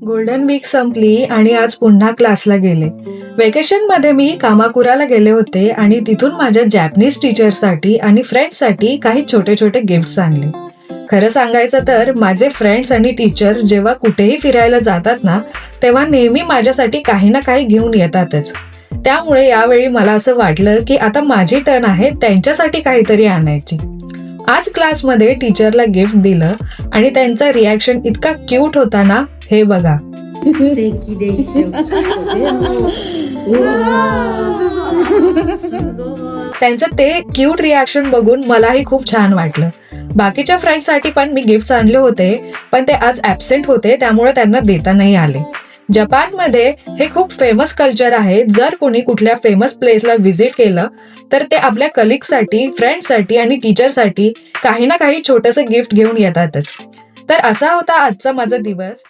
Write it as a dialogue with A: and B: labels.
A: Golden weak संपली आणि आज पुन्हा क्लासला गेले. वेकेशनमध्ये मी कामाकुराला गेले होते आणि तिथून माझ्या जॅपनीज टीचरसाठी आणि फ्रेंड्ससाठी काही छोटे छोटे गिफ्ट्स आणले. खरं सांगायचं तर माझे फ्रेंड्स आणि टीचर जेव्हा कुठेही फिरायला जातात ना, तेव्हा नेहमी माझ्यासाठी काही ना काही घेऊन येतातच. त्यामुळे यावेळी मला असं वाटलं की आता माझी टर्न आहे त्यांच्यासाठी काहीतरी आणायची. आज क्लासमध्ये टीचरला गिफ्ट दिलं आणि त्यांचा रिॲक्शन इतका क्यूट होता ना, हे बघा.
B: 素敵でしょ。でも、うわー、すごい。
A: त्यांचं ते क्यूट रिॲक्शन बघून मलाही खूप छान वाटलं. बाकीच्या फ्रेंड्ससाठी पण मी गिफ्ट्स आणले होते, पण ते आज ॲब्सेंट होते, त्यामुळे त्यांना देता नाही आले. जपानमध्ये हे खूप फेमस कल्चर आहे. जर कोणी कुठल्या फेमस प्लेसला व्हिजिट केलं तर ते आपल्या कलिगसाठी, फ्रेंड्ससाठी आणि टीचरसाठी काही ना काही छोटंसं गिफ्ट घेऊन येतातच. तर असा होता आजचा माझा दिवस.